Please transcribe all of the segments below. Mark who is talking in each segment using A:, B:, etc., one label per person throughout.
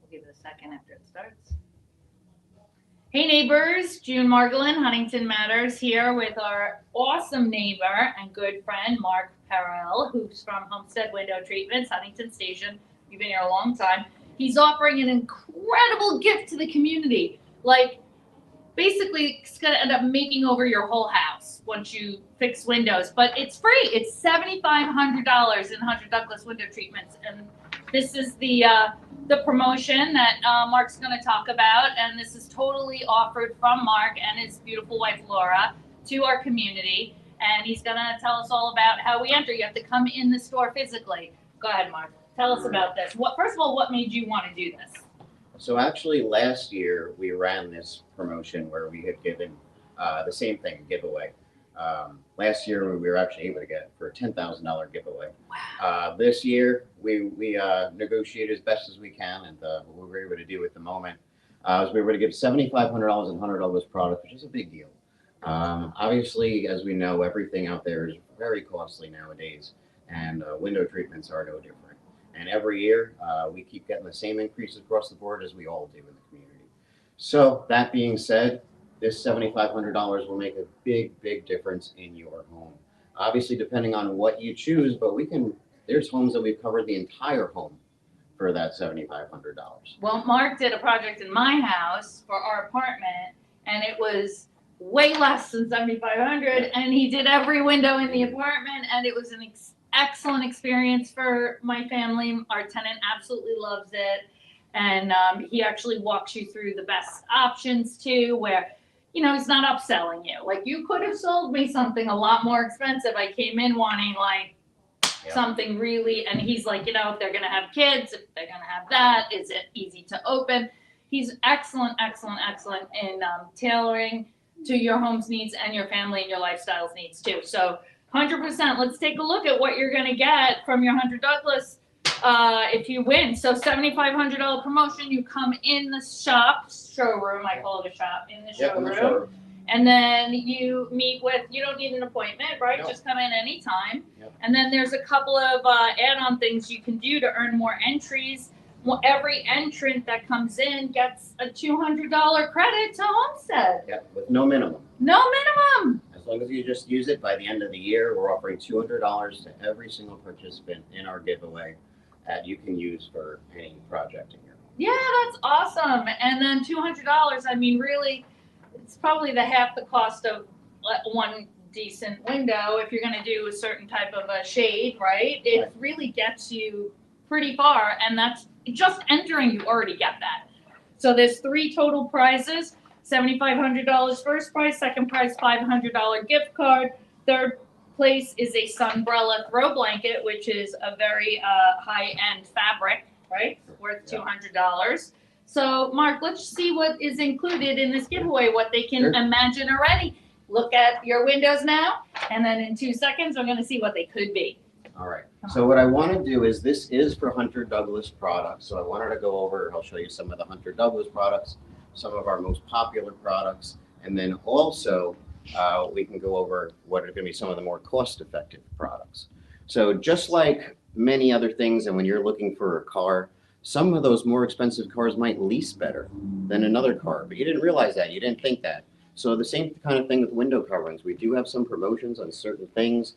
A: We'll give it a second after it starts. Hey neighbors, June Margolin, Huntington Matters here with our awesome neighbor and good friend, Mark Perrell, who's from Homestead Window Treatments, Huntington Station. You've been here a long time. He's offering an incredible gift to the community. Like, basically, it's going to end up making over your whole house once you fix windows. But it's free. It's $7,500 in Hunter Douglas Window Treatments. And this is the promotion that Mark's going to talk about. And this is totally offered from Mark and his beautiful wife, Laura, to our community. And he's going to tell us all about how we enter. You have to come in the store physically. Go ahead, Mark. Tell us about this. First of all, what made you want to do this?
B: So actually last year we ran this promotion where we had given the same thing, a giveaway. Last year we were actually able to get it for a $10,000 giveaway.
A: Wow.
B: This year we negotiated as best as we can, and what we were able to do at the moment is we were able to give $7,500 in $100 product, which is a big deal. Obviously, as we know, everything out there is very costly nowadays, and window treatments are no different. And every year, we keep getting the same increases across the board as we all do in the community. So that being said, this $7,500 will make a big, big difference in your home. Obviously, depending on what you choose, but there's homes that we've covered the entire home for that $7,500.
A: Well, Mark did a project in my house for our apartment, and it was way less than $7,500, and he did every window in the apartment, and it was an excellent experience for my family. Our tenant absolutely loves it, and he actually walks you through the best options too, where he's not upselling you. Like, you could have sold me something a lot more expensive. I came in wanting something really, and he's like, if they're gonna have kids, if they're gonna have that, is it easy to open? He's excellent in tailoring to your home's needs and your family and your lifestyle's needs too. So 100%. Let's take a look at what you're going to get from your Hunter Douglas if you win. So $7,500 promotion. You come in the showroom. I call it a shop, in the showroom. And then you meet with, you don't need an appointment, right?
B: No.
A: Just come in anytime.
B: Yep.
A: And then there's a couple of add-on things you can do to earn more entries. Well, every entrant that comes in gets a $200 credit to Homestead.
B: Yeah, with no minimum.
A: No minimum.
B: As long as you just use it by the end of the year, we're offering $200 to every single participant in our giveaway that you can use for any project in your home.
A: Yeah, that's awesome. And then $200, I mean, really, it's probably half the cost of one decent window if you're going to do a certain type of a shade, right? It really gets you pretty far, and that's just entering, you already get that. So there's 3 total prizes. $7,500 first prize, second prize $500 gift card, third place is a Sunbrella Throw Blanket, which is a very high-end fabric, right? Worth $200. So Mark, let's see what is included in this giveaway, what they can imagine already. Look at your windows now, and then in 2 seconds we're going to see what they could be.
B: All right. So what I want to do is, this is for Hunter Douglas products. So I wanted to go over, I'll show you some of the Hunter Douglas products, some of our most popular products, and then also we can go over what are going to be some of the more cost-effective products. So just like many other things, and when you're looking for a car, some of those more expensive cars might lease better than another car, but you didn't realize that, you didn't think that. So the same kind of thing with window coverings. We do have some promotions on certain things,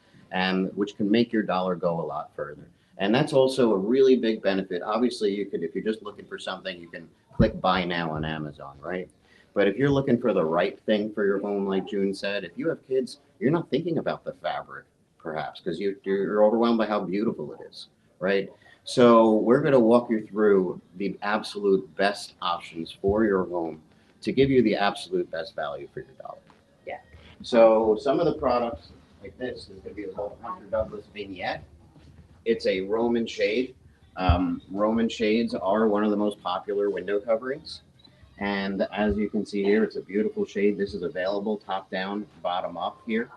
B: which can make your dollar go a lot further. And that's also a really big benefit. Obviously, you could, if you're just looking for something, you can click buy now on Amazon, right? But if you're looking for the right thing for your home, like June said, if you have kids, you're not thinking about the fabric, perhaps, because you're overwhelmed by how beautiful it is, right? So we're going to walk you through the absolute best options for your home to give you the absolute best value for your dollar.
A: Yeah.
B: So some of the products like this is going to be the whole Hunter Douglas vignette. It's a Roman shade. Roman shades are one of the most popular window coverings. And as you can see here, it's a beautiful shade. This is available top down, bottom up here.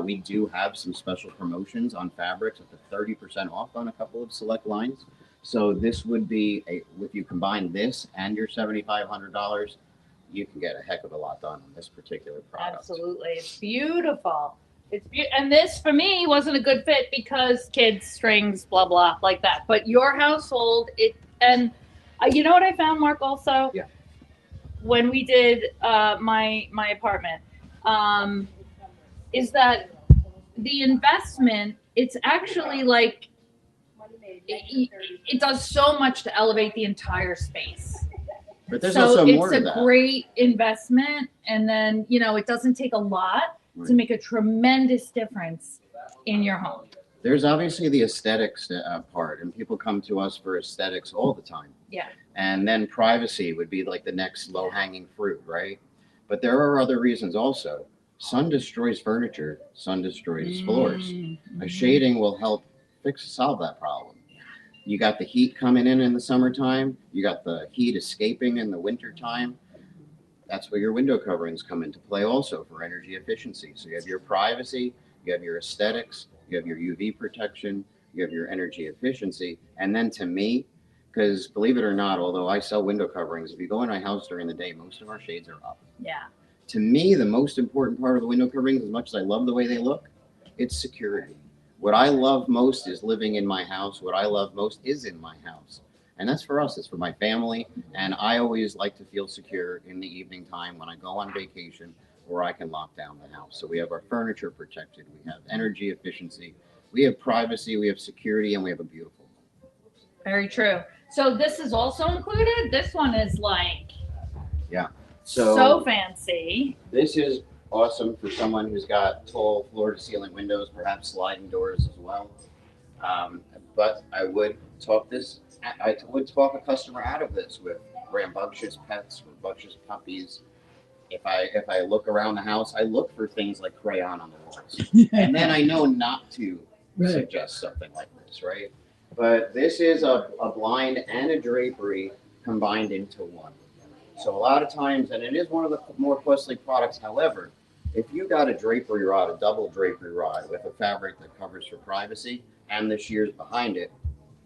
B: We do have some special promotions on fabrics up to 30% off on a couple of select lines. So this would be, if you combine this and your $7,500, you can get a heck of a lot done on this particular product.
A: Absolutely. It's beautiful. And this for me wasn't a good fit because kids, strings, blah blah like that. But your household, and You know what I found, Mark, also?
B: Yeah.
A: When we did my apartment, is that the investment, it's actually like, it does so much to elevate the entire space.
B: But there's
A: So
B: also more
A: it's
B: to
A: a
B: that.
A: great investment, and then, you know, it doesn't take a lot to
B: Right.
A: make a tremendous difference in your home.
B: There's obviously the aesthetics part, and people come to us for aesthetics all the time.
A: Yeah.
B: And then privacy would be like the next low-hanging fruit, right? But there are other reasons also. Sun destroys furniture, sun destroys floors.
A: Mm-hmm.
B: A shading will help solve that problem. You got the heat coming in the summertime. You got the heat escaping in the wintertime. That's where your window coverings come into play also for energy efficiency. So you have your privacy, you have your aesthetics, you have your UV protection, you have your energy efficiency. And then to me, because believe it or not, although I sell window coverings, if you go in my house during the day, most of our shades are up.
A: Yeah.
B: To me, the most important part of the window coverings, as much as I love the way they look, it's security. What I love most is living in my house. What I love most is in my house. And that's for us, it's for my family. And I always like to feel secure in the evening time when I go on vacation, where I can lock down the house. So we have our furniture protected, we have energy efficiency, we have privacy, we have security, and we have a beautiful home.
A: Very true. So this is also included? This one is like,
B: yeah,
A: so fancy.
B: This is awesome for someone who's got tall floor-to-ceiling windows, perhaps sliding doors as well. But I would talk a customer out of this with rambunctious pets, rambunctious puppies. If I look around the house, I look for things like crayon on the walls, and then I know not to suggest something like this, right? But this is a blind and a drapery combined into one. So a lot of times, and it is one of the more costly products, however, if you got a drapery rod, a double drapery rod with a fabric that covers for privacy and the shears behind it,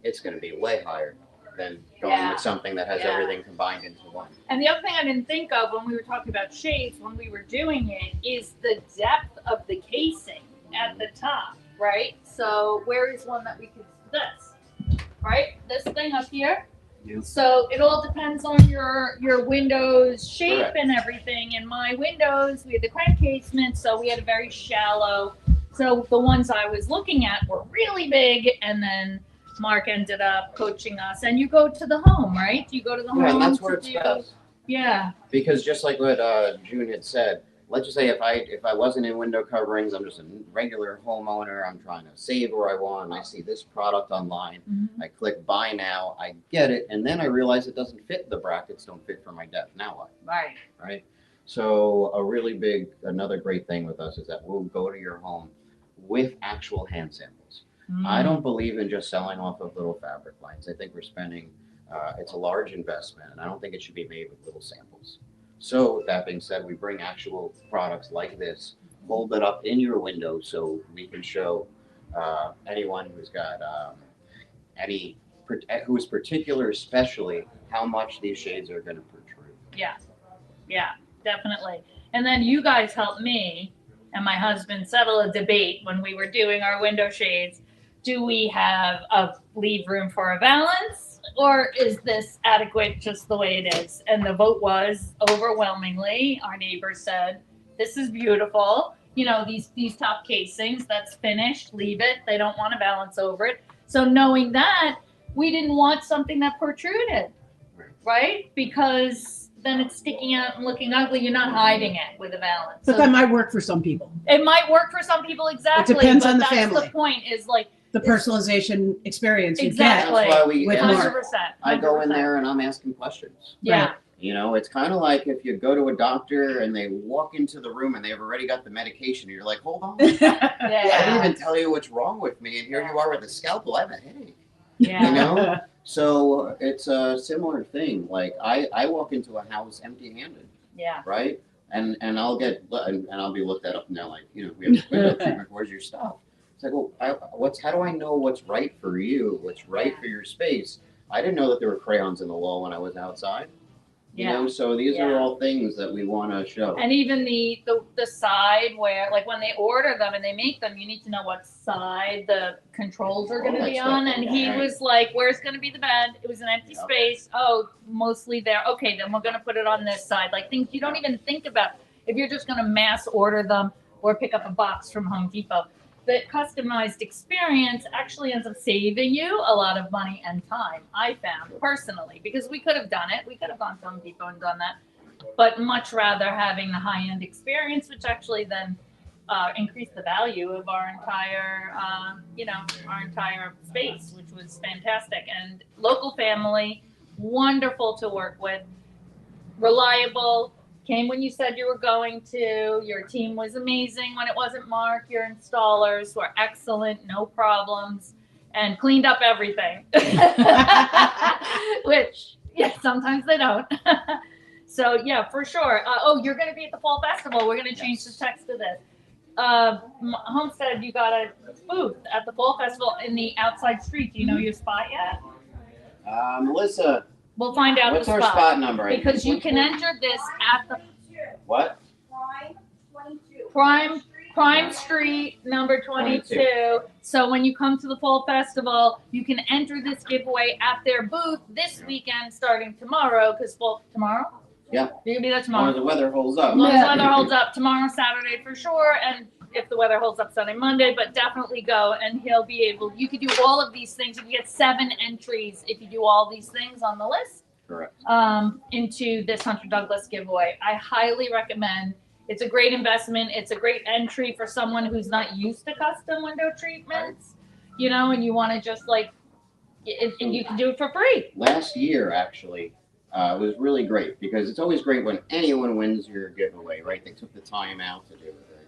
B: it's going to be way higher than going with something that has everything combined into one.
A: And the other thing I didn't think of when we were talking about shades, when we were doing it, is the depth of the casing at the top, right? So where is one that we could, this, right? This thing up here.
B: Yeah.
A: So it all depends on your window's shape.
B: Correct.
A: And everything. In my windows, we had the crank casement, so we had a very shallow. So the ones I was looking at were really big, and then Mark ended up coaching us. And you go to the home, right? You go to the home.
B: And that's where it's best.
A: Yeah.
B: Because just like what June had said, let's just say if I wasn't in window coverings, I'm just a regular homeowner, I'm trying to save where I want, and I see this product online, I click buy now, I get it, and then I realize it doesn't fit, the brackets don't fit for my depth. Now what? Right? So another great thing with us is that we'll go to your home with actual hand samples. I don't believe in just selling off of little fabric lines. I think we're spending, it's a large investment, and I don't think it should be made with little samples. So that being said, we bring actual products like this, hold it up in your window so we can show anyone who's got who is particular, especially how much these shades are going to protrude.
A: Yeah, definitely. And then you guys helped me and my husband settle a debate when we were doing our window shades. Do we have leave room for a valance? Or is this adequate just the way it is? And the vote was overwhelmingly, our neighbors said, this is beautiful. You know, these top casings, that's finished, leave it. They don't want to balance over it. So knowing that, we didn't want something that protruded, right? Because then it's sticking out and looking ugly. You're not hiding it with a valance.
C: But that might work for some people.
A: It might work for some people, exactly.
C: It depends on the
A: that's
C: family.
A: The point is like,
C: The personalization experience you
A: exactly.
B: That's why we
C: with
B: ask,
A: 100%.
B: I go in there and I'm asking questions.
A: Yeah.
C: Right.
B: You know, it's kind of like if you go to a doctor and they walk into the room and they've already got the medication, and you're like, hold on.
C: get.
B: I
A: Yeah.
B: didn't even tell you what's wrong with me, and here you are with a scalpel. I have a headache.
A: Yeah.
B: You know? So it's a similar thing. Like I walk into a house empty-handed,
A: Yeah.
B: right? And I'll be looked at up now, like, you know, we have this window treatment. Where's your stuff? It's like, well, how do I know what's right for you? What's right for your space? I didn't know that there were crayons in the wall when I was outside. You
A: Yeah.
B: know, so these are
A: Yeah.
B: all things that we want to show.
A: And even the side where, like when they order them and they make them, you need to know what side the controls are
B: All
A: going to
B: that
A: be
B: stuff.
A: on. And he
B: Right.
A: was like, where's going to be the bed? It was an empty
B: Yep.
A: space. Oh, mostly there. Okay, then we're going to put it on this side. Like things you don't even think about if you're just going to mass order them or pick up a box from Home Depot. The customized experience actually ends up saving you a lot of money and time, I found personally, because we could have done it. We could have gone to Home Depot and done that, but much rather having the high-end experience, which actually then increased the value of our entire, our entire space, which was fantastic. And local family, wonderful to work with, reliable. Came when you said you were going to. Your team was amazing when it wasn't Mark. Your installers were excellent, no problems, and cleaned up everything. Which, yeah, sometimes they don't. So, yeah, for sure. You're going to be at the Fall Festival. We're going to change the text to this. Homestead, you got a booth at the Fall Festival in the outside street. Do you know your spot yet?
B: Melissa,
A: We'll find out
B: what's
A: the
B: our
A: spot.
B: spot number?
A: Because you can enter this at the
B: What?
A: Prime Street, number 22. So when you come to the Fall Festival, you can enter this giveaway at their booth this weekend, starting tomorrow. Because tomorrow?
B: Yeah.
A: You're gonna be there
B: As long
A: tomorrow.
B: as the weather holds up.
A: As long as the weather holds up, tomorrow, Saturday for sure, and if the weather holds up Sunday, Monday, but definitely go, and he'll be able, you could do all of these things. You can get 7 entries if you do all these things on the list.
B: Correct.
A: Into this Hunter Douglas giveaway. I highly recommend. It's a great investment. It's a great entry for someone who's not used to custom window treatments, and you want to just and you can do it for free.
B: Last year, actually, was really great because it's always great when anyone wins your giveaway, right? They took the time out to do it, right?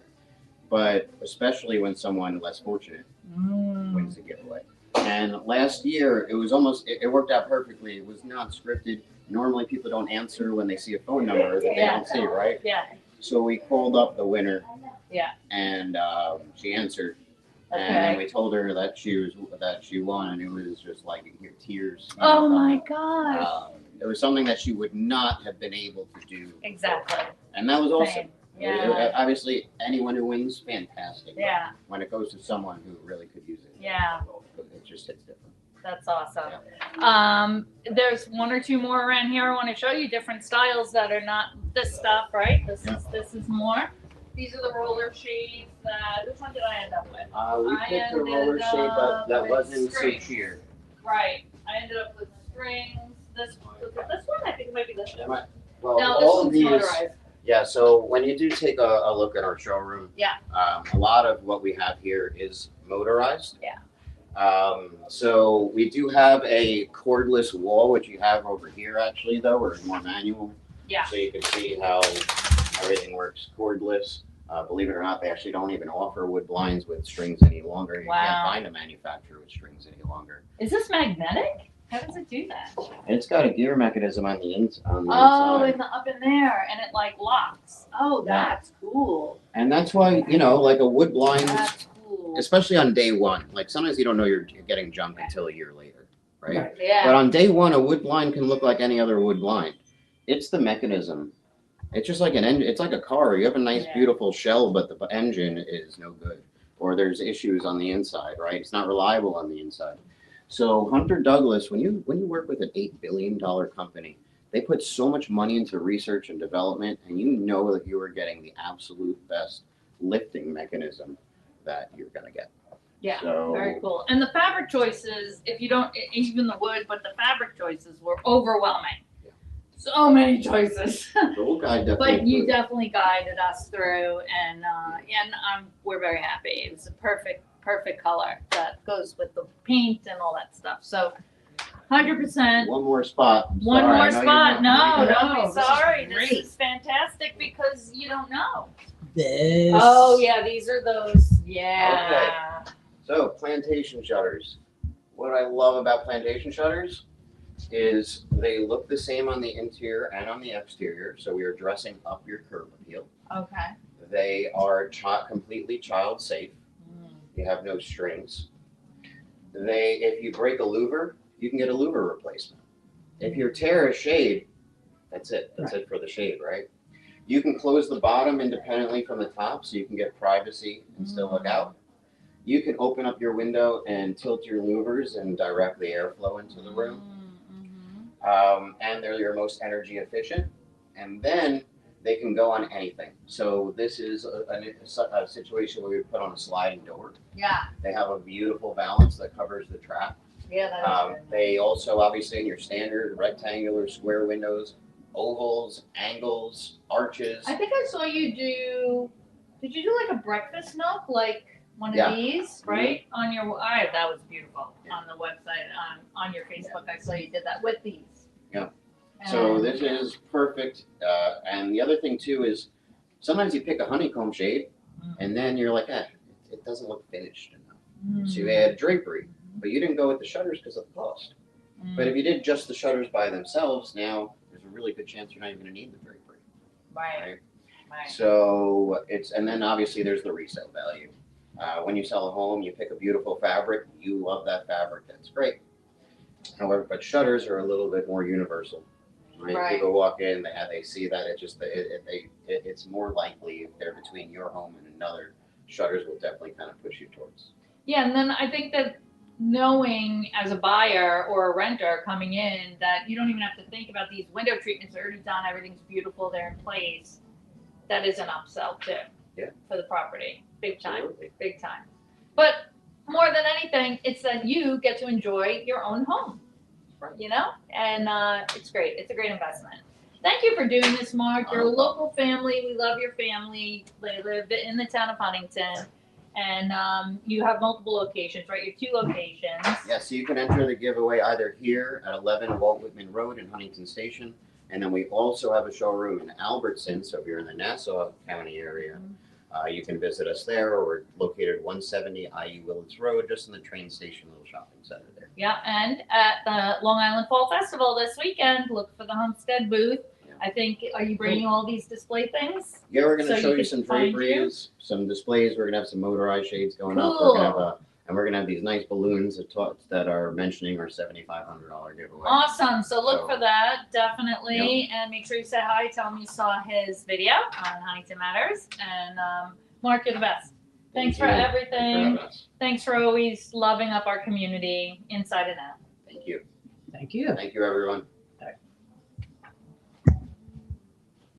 B: But especially when someone less fortunate wins the giveaway. And last year, it was it worked out perfectly. It was not scripted. Normally, people don't answer when they see a phone number that they don't see, right?
A: Yeah.
B: So we called up the winner.
A: Yeah.
B: And she answered.
A: Okay.
B: And we told her that she won, and it was just like tears.
A: Oh my gosh.
B: It was something that she would not have been able to do.
A: Exactly.
B: And that was awesome.
A: Same. Yeah.
B: Obviously, anyone who wins, fantastic.
A: Yeah.
B: When it goes to someone who really could use it.
A: Yeah.
B: It just hits different.
A: That's awesome. There's 1 or 2 more around here. I want to show you different styles that are not this stuff, right? This is more. These are the roller shades. Which one did I end up with?
B: We picked a roller shade, but that wasn't so sheer.
A: Right. I ended up with strings. This one, I think might be this one.
B: Well,
A: No, this
B: all of
A: one's
B: these.
A: motorized.
B: Yeah, so when you do take a look at our showroom,
A: Yeah.
B: A lot of what we have here is motorized.
A: Yeah.
B: So we do have a cordless wall, which you have over here actually, though, or more manual.
A: Yeah.
B: So you can see how everything works cordless. Believe it or not, they actually don't even offer wood blinds with strings any longer. You
A: Wow.
B: can't find a manufacturer with strings any longer.
A: Is this magnetic? How does it do that?
B: It's got a gear mechanism on the inside.
A: Oh, up in there, and it locks. Oh, that's cool.
B: And that's why, like a wood blind,
A: That's cool.
B: especially on day one, like sometimes you don't know you're getting junk until a year later, right?
A: Yeah.
B: But on day one, a wood blind can look like any other wood blind. It's the mechanism. It's just like an engine. It's like a car. You have a nice, beautiful shell, but the engine is no good, or there's issues on the inside, right? It's not reliable on the inside. So Hunter Douglas, when you work with an $8 billion company, they put so much money into research and development, and you know that you are getting the absolute best lifting mechanism that you're gonna get.
A: Yeah,
B: So,
A: very cool. And the fabric choices, if you don't, even the wood, but the fabric choices were overwhelming.
B: Yeah.
A: So many choices.
B: the whole guy definitely.
A: But you definitely guided us through, and we're very happy. It was a perfect color that goes with the paint and all that stuff. So 100%.
B: One more spot. I'm
A: One
B: sorry,
A: more
B: I know
A: spot.
B: you're
A: No,
B: not-
A: don't be
C: this is
A: sorry.
C: great.
A: This is fantastic because you don't know.
C: This.
A: Oh yeah, these are those. Yeah.
B: So plantation shutters. What I love about plantation shutters is they look the same on the interior and on the exterior. So we are dressing up your curb appeal.
A: Okay.
B: They are completely child safe. You have no strings. If you break a louver, you can get a louver replacement. If you tear a shade, That's it. That's it for the shade, right? You can close the bottom independently from the top so you can get privacy and still look out. You can open up your window and tilt your louvers and direct the airflow into the room. And they're your most energy efficient. And then they can go on anything. So this is a situation where we put on a sliding door.
A: Yeah.
B: They have a beautiful balance that covers the trap.
A: Yeah, that is
B: They also, obviously, in your standard rectangular square windows, ovals, angles, arches.
A: I think I saw you do. Did you do like a breakfast nook, like one of these, right? On your, that was beautiful on the website, on your Facebook. I saw you did that with these.
B: Yeah. So this is perfect. And the other thing too is sometimes you pick a honeycomb shade, and then you're like, it doesn't look finished enough. So you add drapery, but you didn't go with the shutters because of the cost. But if you did just the shutters by themselves, now there's a really good chance you're not even going to need the drapery.
A: Right.
B: So and then obviously there's the resale value. When you sell a home, you pick a beautiful fabric. You love that fabric. That's great. However, but shutters are a little bit more universal. Right? People walk in, they see that it's more likely if they're between your home and another, shutters will definitely kind of push you towards.
A: Yeah, and then I think that knowing as a buyer or a renter coming in that you don't even have to think about these window treatments are already done, everything's beautiful, they're in place. That is an upsell too.
B: Yeah. For
A: the property, big time,
B: Absolutely.
A: big time. But more than anything, it's that you get to enjoy your own home. You know, and it's great. It's a great investment. Thank you for doing this, Mark. You're a local family. We love your family. They live in the town of Huntington, and you have multiple locations, right? Your 2 locations.
B: Yeah, so you can enter the giveaway either here at 11 Walt Whitman Rd in Huntington Station, and then we also have a showroom in Albertson. So if you're in the Nassau County area, you can visit us there, or we're located 170 IE Willits Road, just in the train station, little shopping center there.
A: Yeah, and at the Long Island Fall Festival this weekend, look for the Homestead booth. Yeah. I think, are you bringing all these display things?
B: Yeah, we're going to show you some draperies, some displays. We're going to have some motorized shades going up. We're going to have these nice balloons that are mentioning our $7,500 giveaway.
A: Awesome. So look for that, definitely. And make sure you say hi. Tell him you saw his video on Huntington Matters. And Mark, you're the best. Thanks for everything. Thanks for always loving up our community inside and out.
B: Thank you.
C: Thank you.
B: Thank you, everyone.